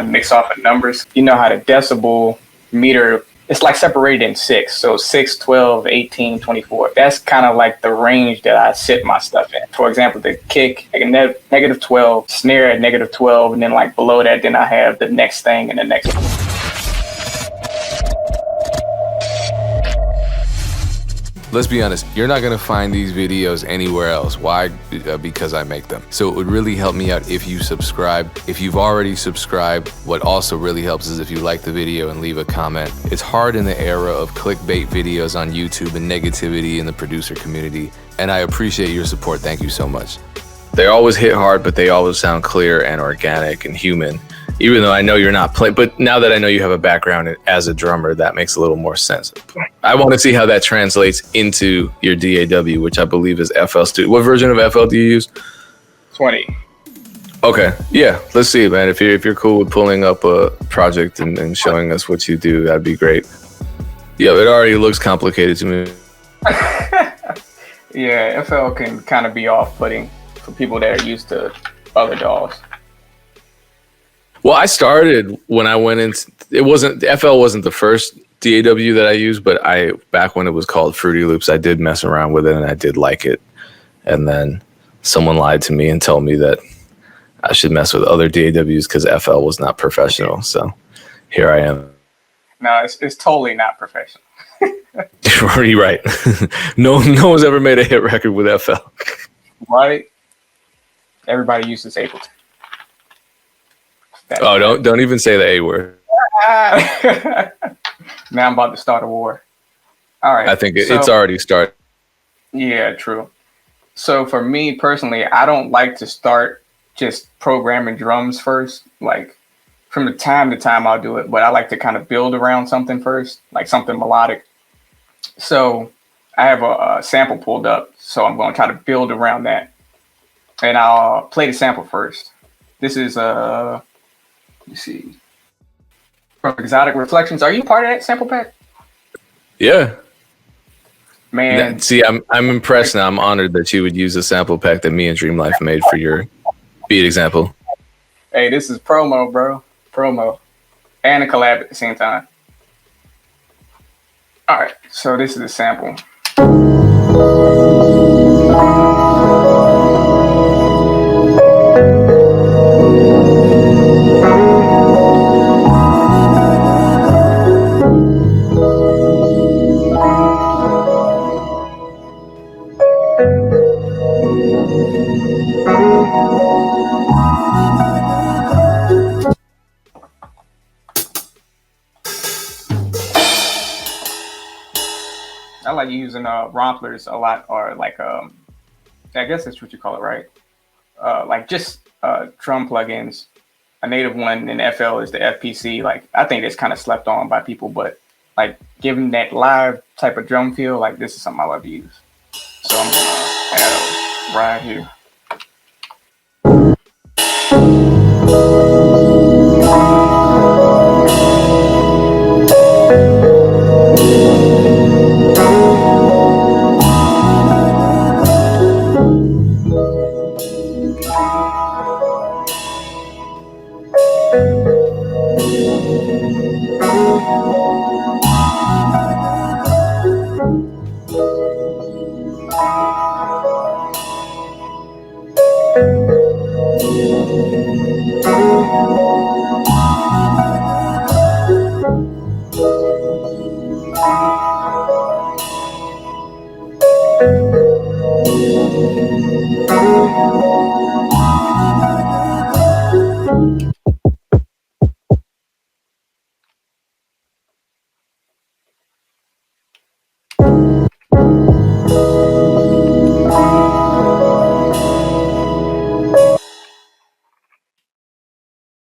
of mix off of numbers. You know how the decibel meter, it's like separated in 6. So 6, 12, 18, 24. That's kind of like the range that I sit my stuff in. For example, the kick, like negative 12, snare at negative 12, and then like below that, then I have the next thing and the next one. Let's be honest, you're not gonna find these videos anywhere else. Why? Because I make them. So it would really help me out if you subscribe. If you've already subscribed, what also really helps is if you like the video and leave a comment. It's hard in the era of clickbait videos on YouTube and negativity in the producer community, and I appreciate your support. Thank you so much. They always hit hard, but they always sound clear and organic and human. Even though I know you're not playing, but now that I know you have a background as a drummer, that makes a little more sense. I want to see how that translates into your DAW, which I believe is FL Studio. What version of FL do you use? 20. Okay, yeah, let's see, man. If you're cool with pulling up a project and showing us what you do, that'd be great. Yeah, it already looks complicated to me. Yeah, FL can kind of be off-putting for people that are used to other DAWs. Well, I started when I went in. FL wasn't the first DAW that I used, but back when it was called Fruity Loops, I did mess around with it and I did like it. And then someone lied to me and told me that I should mess with other DAWs because FL was not professional. So here I am. No, it's totally not professional. You're right. No one's ever made a hit record with FL. Right? Everybody uses Ableton. Oh, don't even say the A word. Now I'm about to start a war. All right. I think it's already started. Yeah, true. So for me personally, I don't like to start just programming drums first. Like from the time to time I'll do it, but I like to kind of build around something first, like something melodic. So I have a sample pulled up, so I'm going to try to build around that. And I'll play the sample first. This is let me see. From Exotic Reflections. Are you part of that sample pack? Yeah. Man. See, I'm impressed now. I'm honored that you would use a sample pack that me and Dream Life made for your beat example. Hey, this is promo, bro. Promo. And a collab at the same time. All right, so this is a sample. I like using romplers a lot, or like I guess that's what you call it, right? Like just drum plugins. A native one in FL is the FPC. Like I think it's kind of slept on by people, but like giving that live type of drum feel, like this is something I love to use. So I'm gonna add a ride here.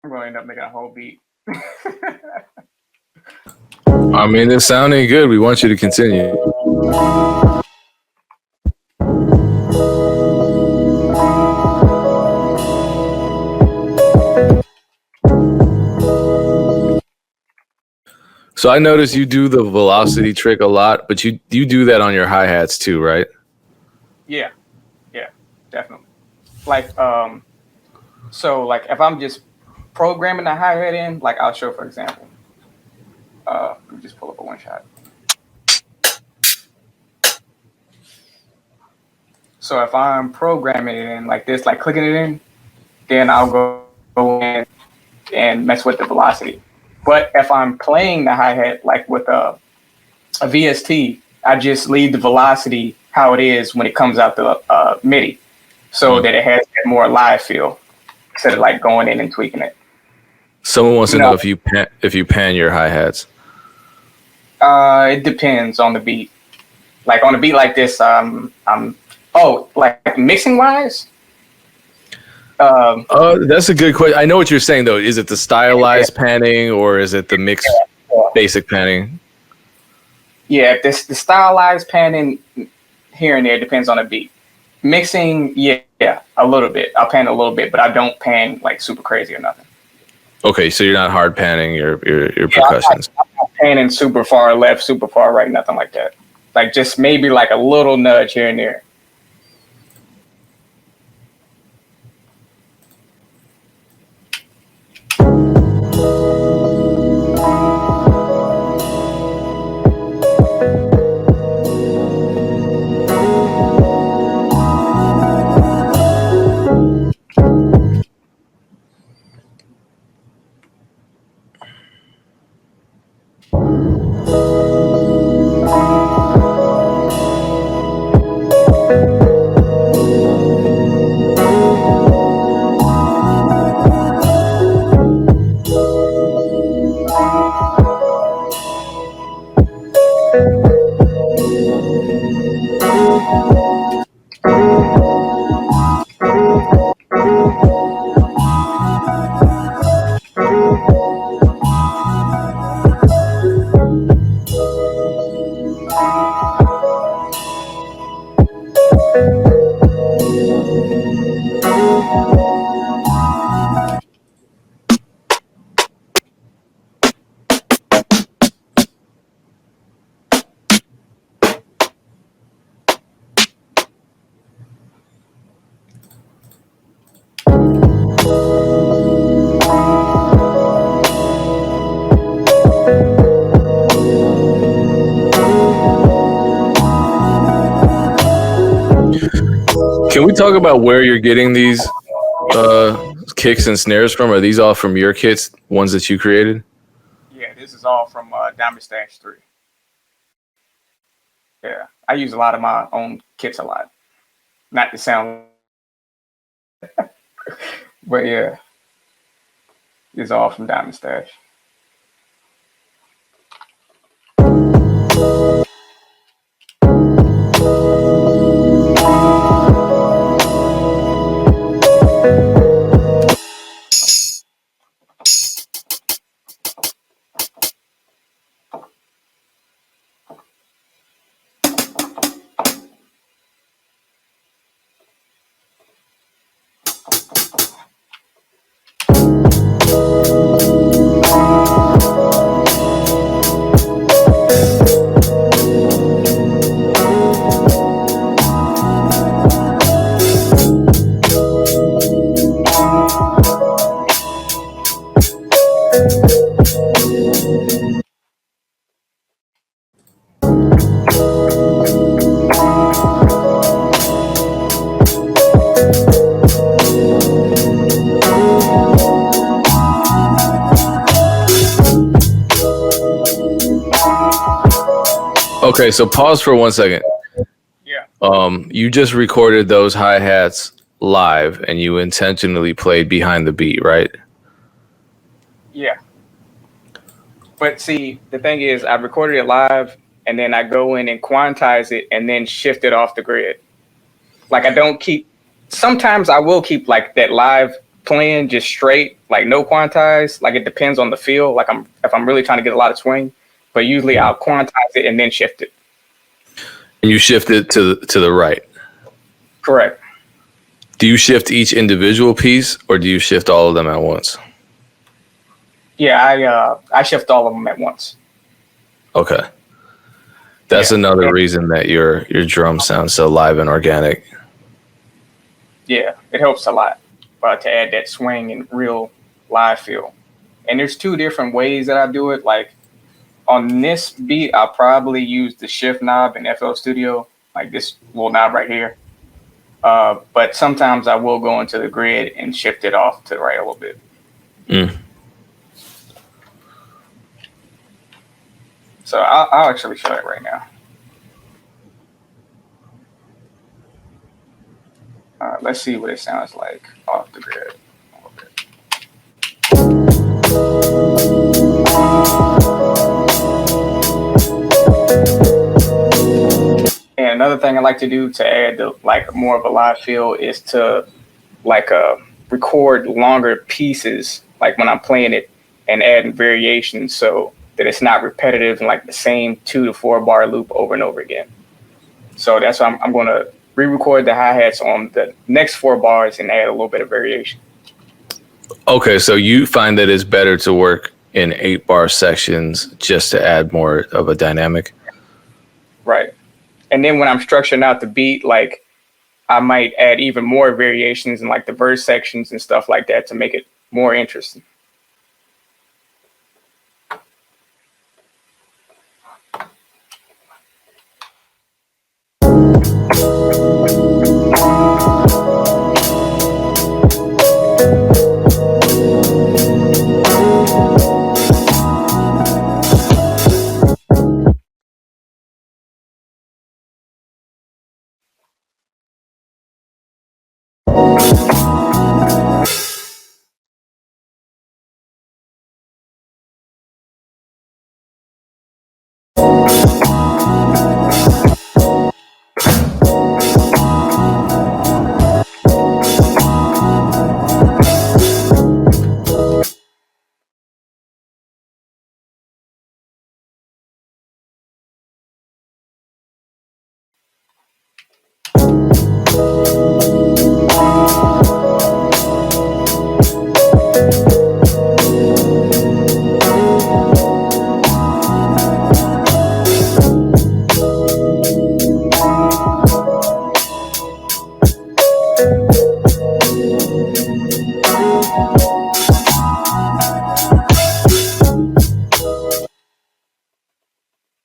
I'm going to end up making a whole beat. I mean, it's sounding good. We want you to continue. So I noticed you do the velocity trick a lot, but you do that on your hi-hats too, right? Yeah, definitely. Like, so like if I'm just programming the hi-hat in, like I'll show for example. Let me just pull up a one shot. So if I'm programming it in like this, like clicking it in, then I'll go in and mess with the velocity. But if I'm playing the hi-hat like with a VST, I just leave the velocity how it is when it comes out the MIDI, so that it has that more live feel instead of like going in and tweaking it. Someone wants to know if you pan your hi-hats. It depends on the beat. Like on a beat like this, like mixing wise. That's a good question. I know what you're saying though. Is it the stylized panning or is it the mixed basic panning? Yeah, the stylized panning here and there depends on the beat. Mixing, yeah, a little bit. I'll pan a little bit, but I don't pan like super crazy or nothing. Okay, so you're not hard panning your percussions. I'm not panning super far left, super far right, nothing like that. Like just maybe like a little nudge here and there. Can we talk about where you're getting these kicks and snares from? Are these all from your kits, ones that you created? Yeah, this is all from Diamond Stash 3. Yeah, I use a lot of my own kits a lot. Not to sound, but yeah, it's all from Diamond Stash. Okay, so pause for 1 second. Yeah. You just recorded those hi-hats live and you intentionally played behind the beat, right? Yeah. But see, the thing is, I recorded it live and then I go in and quantize it and then shift it off the grid. Like I don't keep, sometimes I will keep like that live playing just straight, like no quantize. Like it depends on the feel. Like if I'm really trying to get a lot of swing, but usually I'll quantize it and then shift it. And you shift it to the right. Correct. Do you shift each individual piece or do you shift all of them at once? Yeah, I shift all of them at once. Okay. That's another reason that your drum sounds so live and organic. Yeah, it helps a lot to add that swing and real live feel. And there's two different ways that I do it. Like on this beat, I'll probably use the shift knob in FL Studio, like this little knob right here. But sometimes I will go into the grid and shift it off to the right a little bit. So I'll actually show it right now. Let's see what it sounds like off the grid. And another thing I like to do to add like more of a live feel is to like record longer pieces, like when I'm playing it, and adding variations so that it's not repetitive and like the same 2 to 4 bar loop over and over again. So that's why I'm going to re-record the hi-hats on the next 4 bars and add a little bit of variation. Okay, so you find that it's better to work in 8-bar sections just to add more of a dynamic? Right. And then when I'm structuring out the beat, like I might add even more variations in like the verse sections and stuff like that to make it more interesting.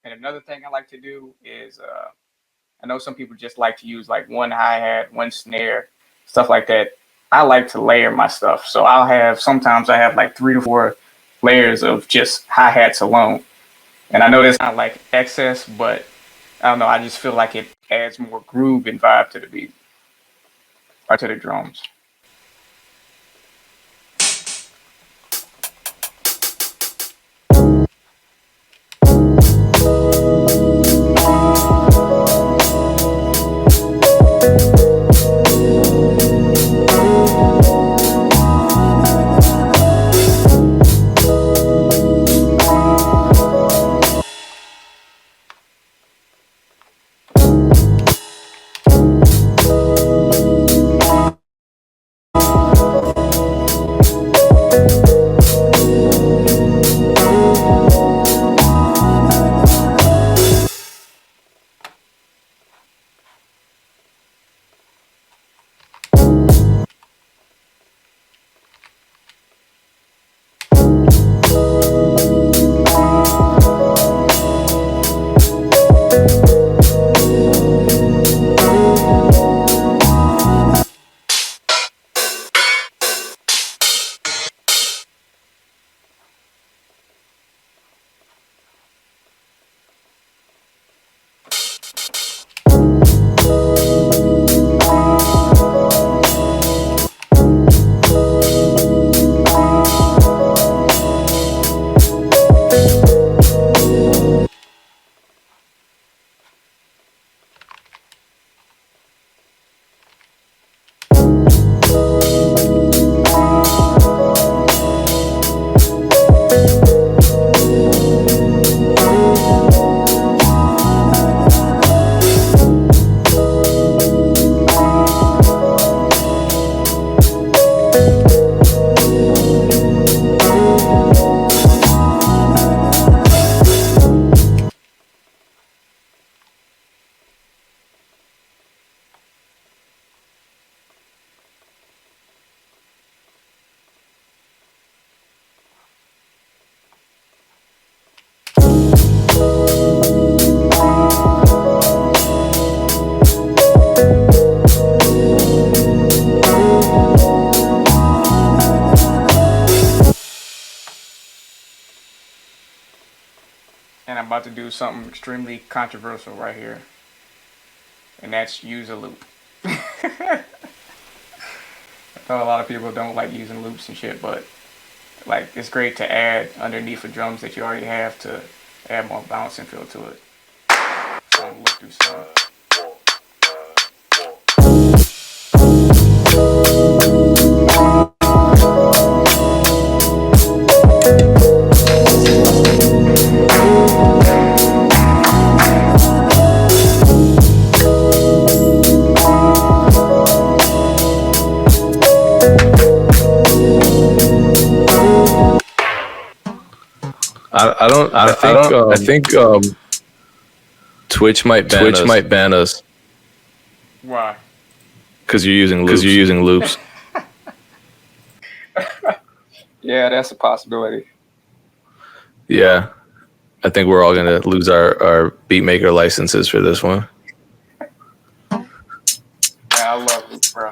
And another thing I like to do is I know some people just like to use like one hi-hat, one snare, stuff like that. I like to layer my stuff. So sometimes I have like 3 to 4 layers of just hi-hats alone. And I know that's not like excess, but I don't know. I just feel like it adds more groove and vibe to the beat or to the drums. do something extremely controversial right here, and that's use a loop. I know a lot of people don't like using loops and shit, but like it's great to add underneath the drums that you already have to add more bounce and feel to it. So I'm look through some. I don't. I think Twitch might ban us. Why? Because you're using loops. Yeah, that's a possibility. Yeah, I think we're all gonna lose our beatmaker licenses for this one. Yeah, I love loops, bro.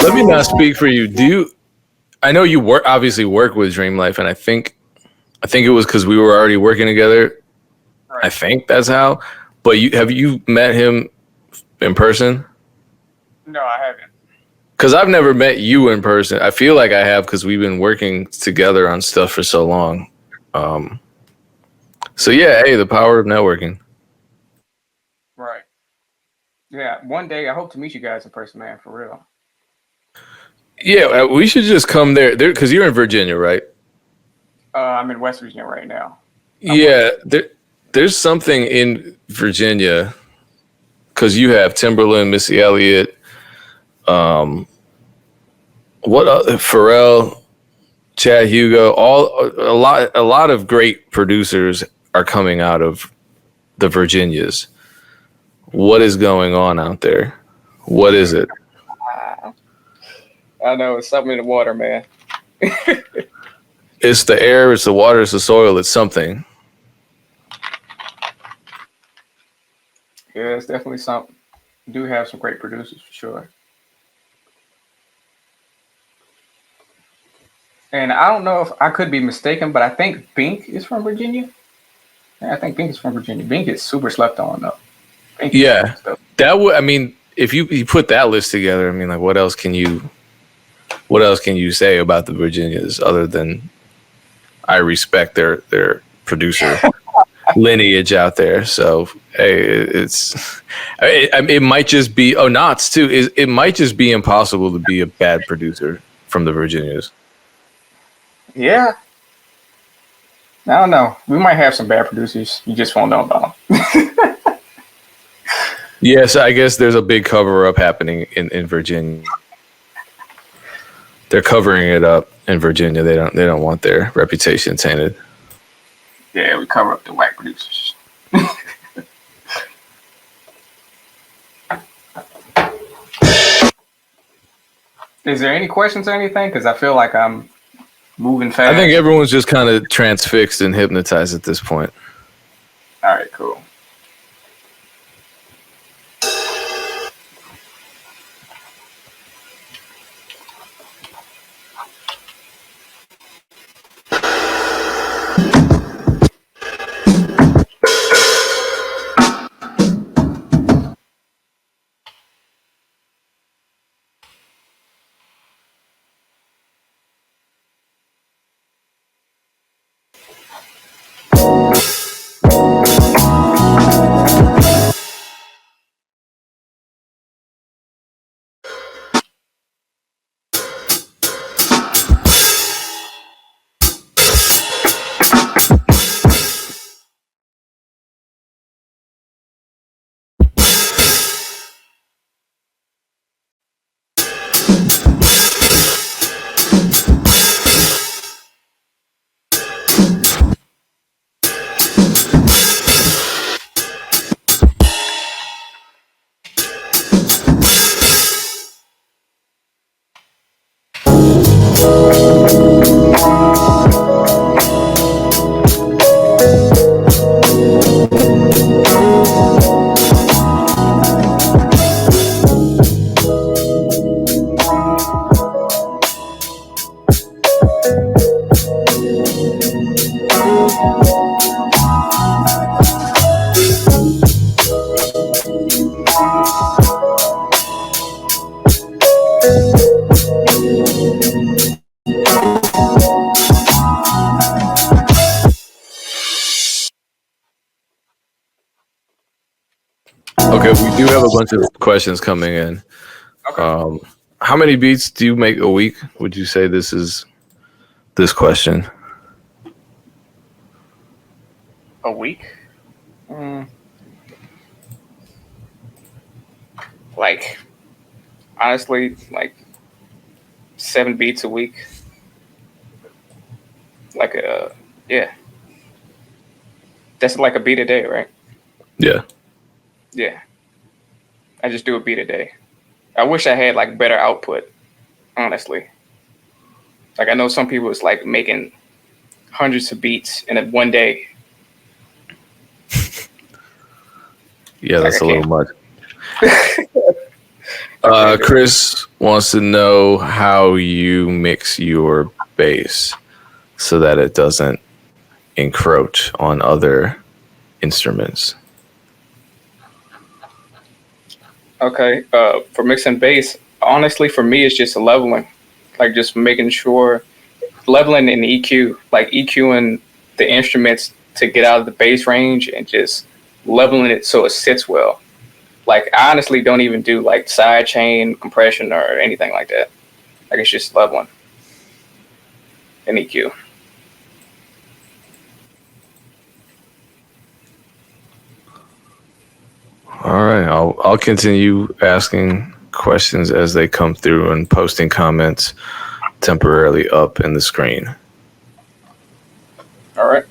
Let me not speak for you. I know you obviously work with Dream Life, and I think it was because we were already working together. Right. I think that's how. But have you met him in person? No, I haven't. Because I've never met you in person. I feel like I have because we've been working together on stuff for so long. So yeah, hey, the power of networking. Right. Yeah, one day I hope to meet you guys in person, man, for real. Yeah, we should just come there because you're in Virginia, right? I'm in West Virginia right now. There's something in Virginia because you have Timberland, Missy Elliott, Pharrell, Chad Hugo, a lot of great producers are coming out of the Virginias. What is going on out there? What is it? I know it's something in the water, man. It's the air, it's the water, it's the soil, it's something. Yeah, it's definitely something. We do have some great producers for sure. And I don't know if I could be mistaken, but I think Bink is from Virginia. Yeah, I think Bink is from Virginia. Bink is super slept on though. Yeah, that would. I mean, if you put that list together, I mean, like, what else can you say about the Virginias other than I respect their producer lineage out there? So hey, it might just be Knots too. It might just be impossible to be a bad producer from the Virginias? Yeah. I don't know. We might have some bad producers. You just won't know about them. Yes, I guess there's a big cover up happening in Virginia. They're covering it up in Virginia. They don't want their reputation tainted. Yeah, we cover up the white producers. Is there any questions or anything? Because I feel like I'm moving fast. I think everyone's just kind of transfixed and hypnotized at this point. All right, cool. Okay, we do have a bunch of questions coming in. Okay. How many beats do you make a week? Would you say this is this question? A week? Like, honestly, like 7 beats a week. Like yeah. That's like a beat a day, right? Yeah. Yeah. I just do a beat a day. I wish I had like better output, honestly. Like I know some people is like making hundreds of beats in one day. Yeah, that's like a little much. Chris wants to know how you mix your bass so that it doesn't encroach on other instruments. Okay. For mixing bass, honestly, for me, it's just leveling. Like just making sure leveling and EQ, like EQing the instruments to get out of the bass range and just leveling it so it sits well. Like I honestly don't even do like side chain compression or anything like that. Like it's just leveling and EQ. All right, I'll continue asking questions as they come through and posting comments temporarily up in the screen. All right.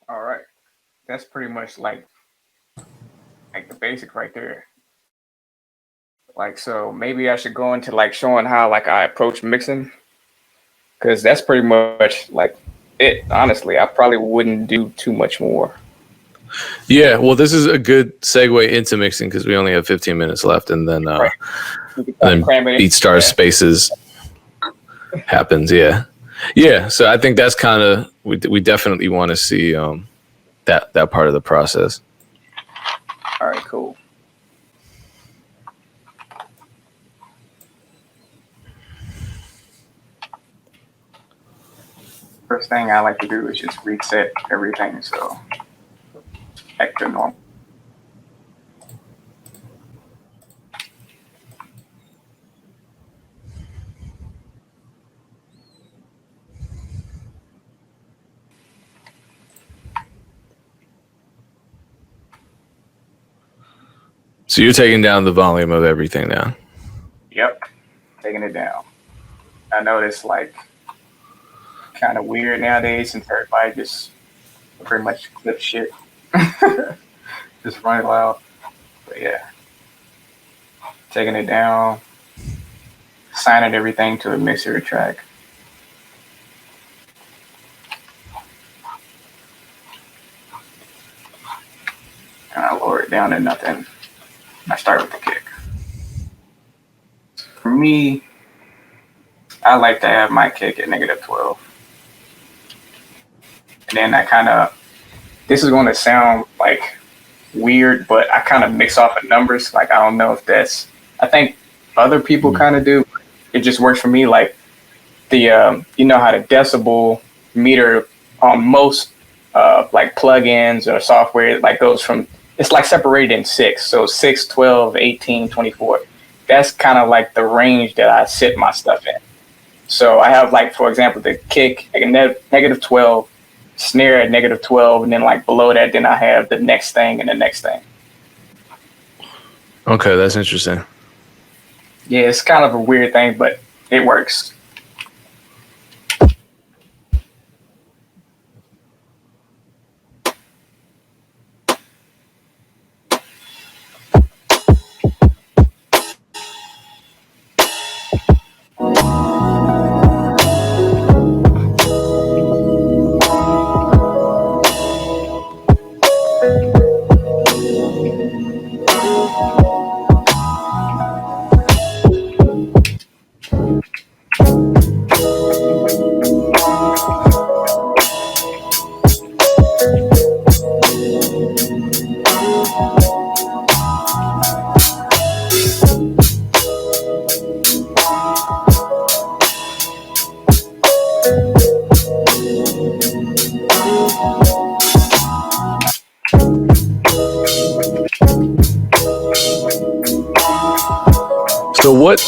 All right. That's pretty much like the basic right there. Like, so maybe I should go into like showing how like I approach mixing, because that's pretty much like it. Honestly, I probably wouldn't do too much more. Yeah, well, this is a good segue into mixing because we only have 15 minutes left, and then Right. then BeatStars Spaces happens. Yeah, yeah. So I think that's kind of we definitely want to see that part of the process. All right, cool. First thing I like to do is just reset everything so back to normal. So you're taking down the volume of everything now. Yep, taking it down. I know it's like kind of weird nowadays since everybody just pretty much clip shit. Just run it loud. But yeah, taking it down, signing everything to a mixer track. And I lower it down to nothing. I start with the kick. For me, I like to have my kick at -12. And then I kind of, this is going to sound like weird, but I kind of mix off of numbers. Like, I don't know if that's, I think other people kind of do. It just works for me. Like the, you know how the decibel meter on most like plugins or software, like goes from, it's like separated in 6. So 6, 12, 18, 24. That's kind of like the range that I sit my stuff in. So I have like, for example, the kick like -12, snare at -12, and then like below that, then I have the next thing and the next thing. Okay, that's interesting. Yeah, it's kind of a weird thing, but it works.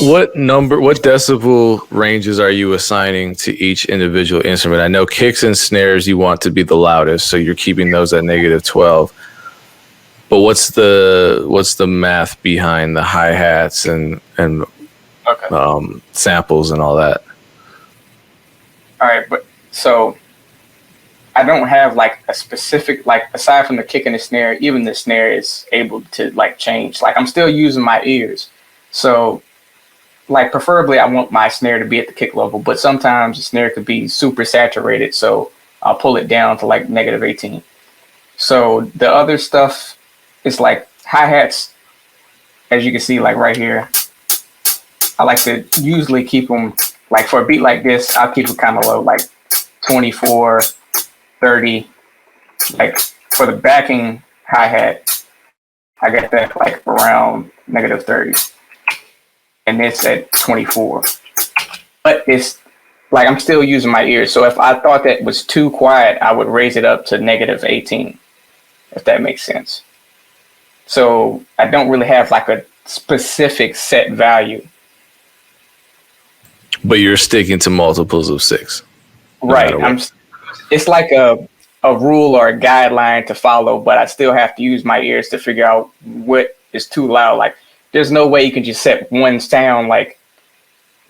what decibel ranges are you assigning to each individual instrument? I know kicks and snares you want to be the loudest, so you're keeping those at -12. But what's the math behind the hi-hats and samples and all that? All right, but so I don't have like a specific, like, aside from the kick and the snare, even the snare is able to like change. Like, I'm still using my ears. So like, preferably I want my snare to be at the kick level, but sometimes the snare could be super saturated. So I'll pull it down to like -18. So the other stuff is like hi-hats, as you can see, like right here. I like to usually keep them, like for a beat like this, I'll keep it kind of low, like 24, 30. Like for the backing hi-hat, I got that like around -30. And it's at 24. But it's like, I'm still using my ears. So if I thought that was too quiet, I would raise it up to -18, if that makes sense. So I don't really have like a specific set value. But you're sticking to multiples of 6. Right. It's like a rule or a guideline to follow, but I still have to use my ears to figure out what is too loud. Like, there's no way you can just set one sound like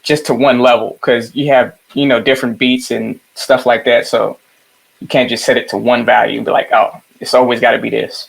just to one level, because you have, different beats and stuff like that. So you can't just set it to one value and be like, oh, it's always got to be this.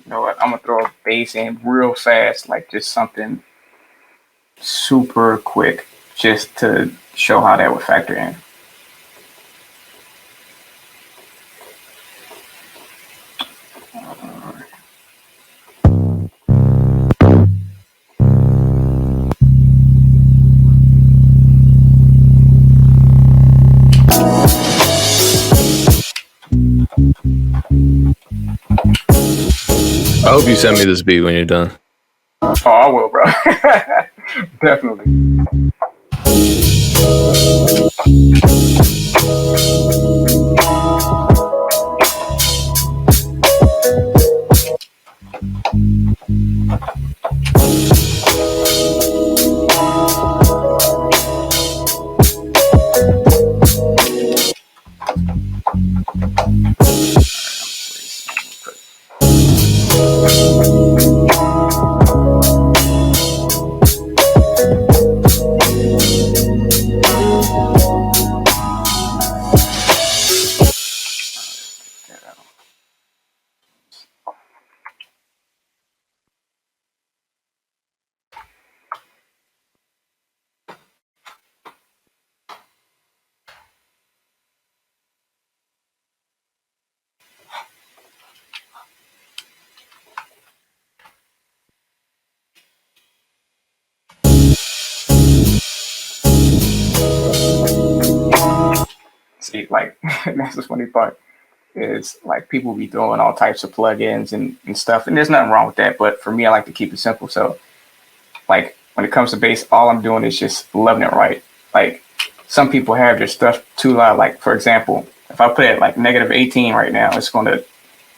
You know what? I'm gonna throw a bass in real fast, like just something super quick, just to show how that would factor in. I hope you send me this beat when you're done. Oh, I will, bro. Definitely. See, like, that's the funny part, is like people be throwing all types of plugins and stuff, and there's nothing wrong with that. But for me, I like to keep it simple. So like when it comes to bass, all I'm doing is just loving it right. Like, some people have their stuff too loud. Like, for example, if I put it at like -18 right now, it's going to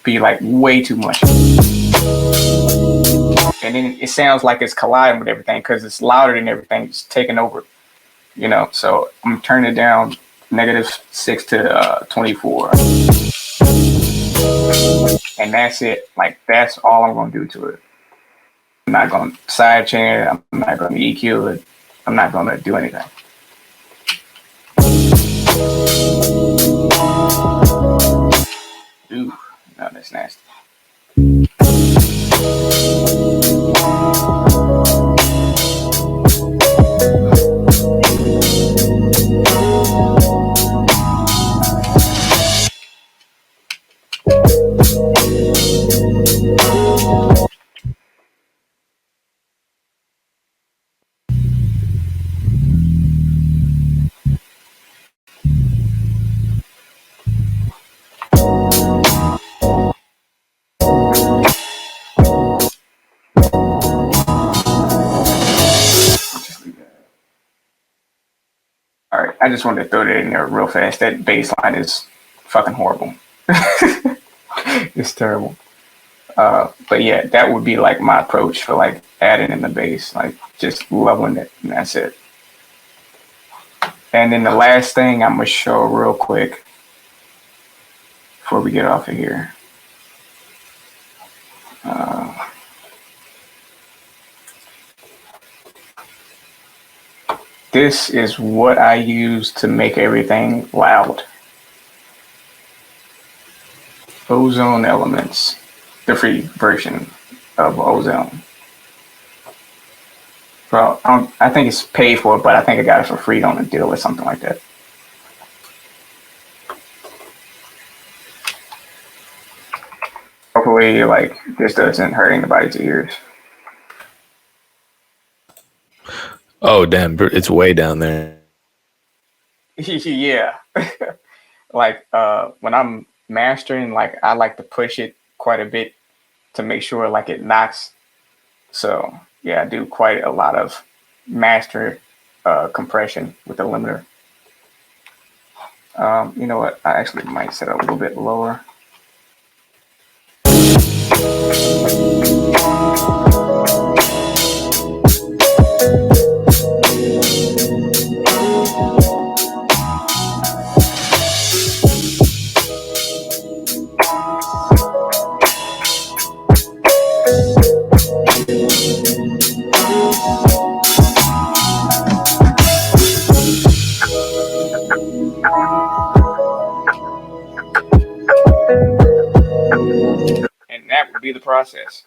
be like way too much. And then it sounds like it's colliding with everything because it's louder than everything. It's taking over, So I'm turning it down -6 to 24. and that's it. Like that's all I'm gonna do to it. I'm not gonna sidechain it. I'm not gonna EQ it. I'm not gonna do anything. Ooh, no, that's nasty. All right, I just wanted to throw that in there real fast. That bass line is fucking horrible. It's terrible. But yeah, that would be like my approach for like adding in the bass, like just leveling it, and that's it. And then the last thing I'm gonna show real quick before we get off of here. This is what I use to make everything loud. Ozone Elements, the free version of Ozone. Well, I think it's paid for, but I think I got it for free on a deal or something like that. Hopefully, like this doesn't hurt anybody's ears. Oh, damn. It's way down there. Yeah. Like when I'm mastering, like I like to push it quite a bit to make sure like it knocks. So yeah, I do quite a lot of master compression with the limiter. You know what? I actually might set it a little bit lower. And that would be the process.